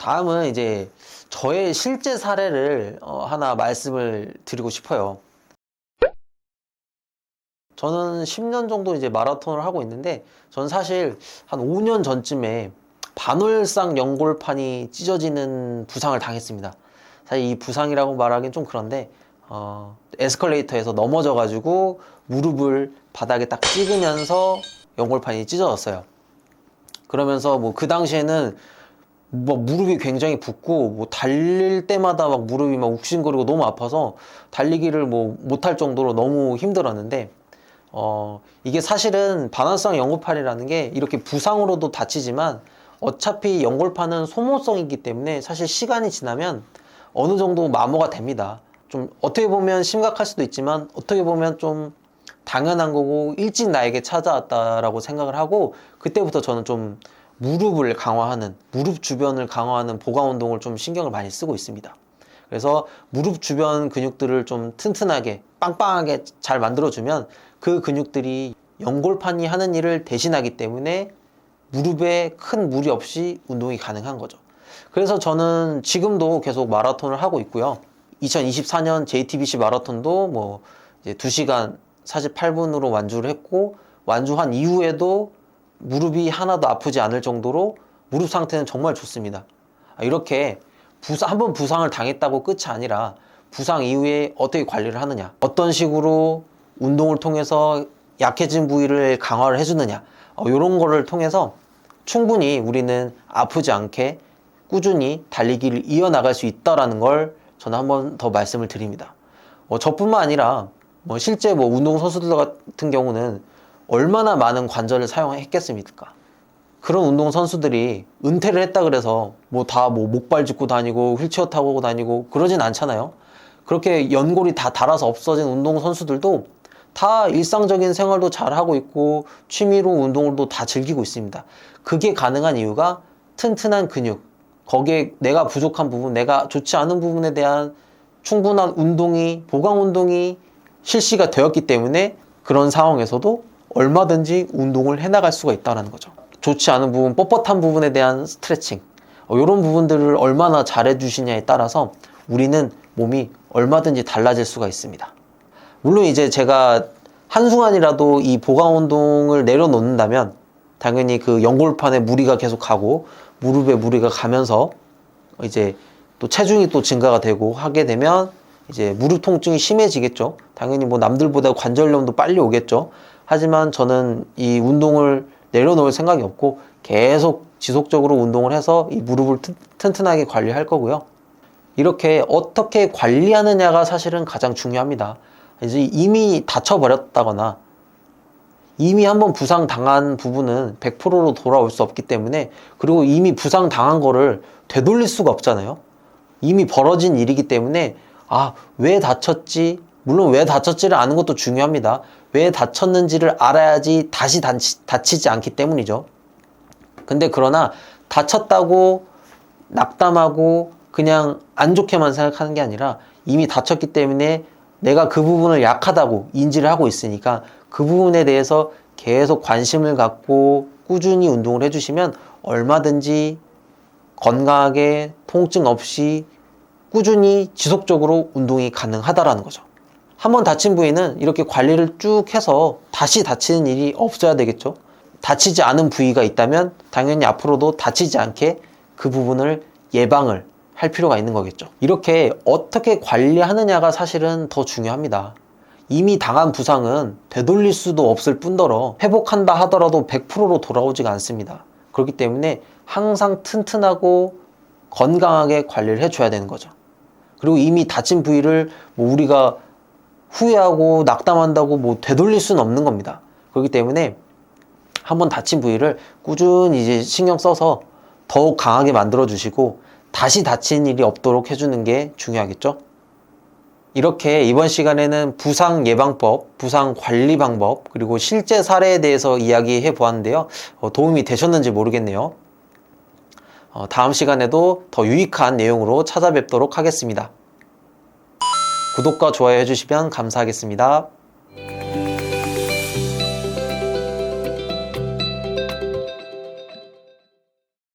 다음은 이제 저의 실제 사례를 하나 말씀을 드리고 싶어요. 저는 10년 정도 이제 마라톤을 하고 있는데, 저는 사실 한 5년 전쯤에 반월상 연골판이 찢어지는 부상을 당했습니다. 사실 이 부상이라고 말하기는 좀 그런데, 에스컬레이터에서 넘어져가지고 무릎을 바닥에 딱 찍으면서 연골판이 찢어졌어요. 그러면서 뭐 그 당시에는 뭐 무릎이 굉장히 붓고 뭐 달릴 때마다 막 무릎이 막 욱신거리고 너무 아파서 달리기를 뭐 못할 정도로 너무 힘들었는데, 이게 사실은 반월상 연골판이라는 게 이렇게 부상으로도 다치지만 어차피 연골판은 소모성이기 때문에 사실 시간이 지나면 어느 정도 마모가 됩니다. 좀 어떻게 보면 심각할 수도 있지만 어떻게 보면 좀 당연한 거고 일찍 나에게 찾아왔다라고 생각을 하고, 그때부터 저는 좀 무릎을 강화하는, 무릎 주변을 강화하는 보강 운동을 좀 신경을 많이 쓰고 있습니다. 그래서 무릎 주변 근육들을 좀 튼튼하게 빵빵하게 잘 만들어주면 그 근육들이 연골판이 하는 일을 대신하기 때문에 무릎에 큰 무리 없이 운동이 가능한 거죠. 그래서 저는 지금도 계속 마라톤을 하고 있고요. 2024년 JTBC 마라톤도 뭐 이제 2시간 48분으로 완주를 했고, 완주한 이후에도 무릎이 하나도 아프지 않을 정도로 무릎 상태는 정말 좋습니다. 이렇게 한번 부상을 당했다고 끝이 아니라 부상 이후에 어떻게 관리를 하느냐, 어떤 식으로 운동을 통해서 약해진 부위를 강화를 해주느냐, 이런 거를 통해서 충분히 우리는 아프지 않게 꾸준히 달리기를 이어나갈 수 있다라는 걸 저는 한 번 더 말씀을 드립니다. 저뿐만 아니라 실제 운동선수들 같은 경우는 얼마나 많은 관절을 사용했겠습니까? 그런 운동선수들이 은퇴를 했다 그래서 다 목발 짚고 다니고 휠체어 타고 다니고 그러진 않잖아요. 그렇게 연골이 다 닳아서 없어진 운동선수들도 다 일상적인 생활도 잘하고 있고 취미로 운동을도 다 즐기고 있습니다. 그게 가능한 이유가 튼튼한 근육, 거기에 내가 부족한 부분, 내가 좋지 않은 부분에 대한 충분한 운동이, 보강 운동이 실시가 되었기 때문에 그런 상황에서도 얼마든지 운동을 해나갈 수가 있다는 거죠. 좋지 않은 부분, 뻣뻣한 부분에 대한 스트레칭, 이런 부분들을 얼마나 잘해주시냐에 따라서 우리는 몸이 얼마든지 달라질 수가 있습니다. 물론 이제 제가 한순간이라도 이 보강 운동을 내려놓는다면 당연히 그 연골판에 무리가 계속 가고 무릎에 무리가 가면서 이제 또 체중이 또 증가가 되고 하게 되면 이제 무릎 통증이 심해지겠죠. 당연히 남들보다 관절염도 빨리 오겠죠. 하지만 저는 이 운동을 내려놓을 생각이 없고 계속 지속적으로 운동을 해서 이 무릎을 튼튼하게 관리할 거고요. 이렇게 어떻게 관리하느냐가 사실은 가장 중요합니다. 이제 이미 다쳐버렸다거나 이미 한번 부상당한 부분은 100%로 돌아올 수 없기 때문에, 그리고 이미 부상당한 거를 되돌릴 수가 없잖아요. 이미 벌어진 일이기 때문에 왜 다쳤지? 물론 왜 다쳤지를 아는 것도 중요합니다. 왜 다쳤는지를 알아야지 다시 다치지 않기 때문이죠. 근데 그러나 다쳤다고 낙담하고 그냥 안 좋게만 생각하는 게 아니라 이미 다쳤기 때문에 내가 그 부분을 약하다고 인지를 하고 있으니까 그 부분에 대해서 계속 관심을 갖고 꾸준히 운동을 해주시면 얼마든지 건강하게 통증 없이 꾸준히 지속적으로 운동이 가능하다라는 거죠. 한번 다친 부위는 이렇게 관리를 쭉 해서 다시 다치는 일이 없어야 되겠죠. 다치지 않은 부위가 있다면 당연히 앞으로도 다치지 않게 그 부분을 예방을 할 필요가 있는 거겠죠. 이렇게 어떻게 관리하느냐가 사실은 더 중요합니다. 이미 당한 부상은 되돌릴 수도 없을 뿐더러 회복한다 하더라도 100%로 돌아오지가 않습니다. 그렇기 때문에 항상 튼튼하고 건강하게 관리를 해줘야 되는 거죠. 그리고 이미 다친 부위를 우리가 후회하고 낙담한다고 되돌릴 수는 없는 겁니다. 그렇기 때문에 한번 다친 부위를 꾸준히 이제 신경 써서 더욱 강하게 만들어 주시고 다시 다치는 일이 없도록 해주는 게 중요하겠죠. 이렇게 이번 시간에는 부상 예방법, 부상 관리 방법, 그리고 실제 사례에 대해서 이야기해 보았는데요. 도움이 되셨는지 모르겠네요. 다음 시간에도 더 유익한 내용으로 찾아뵙도록 하겠습니다. 구독과 좋아요 해주시면 감사하겠습니다.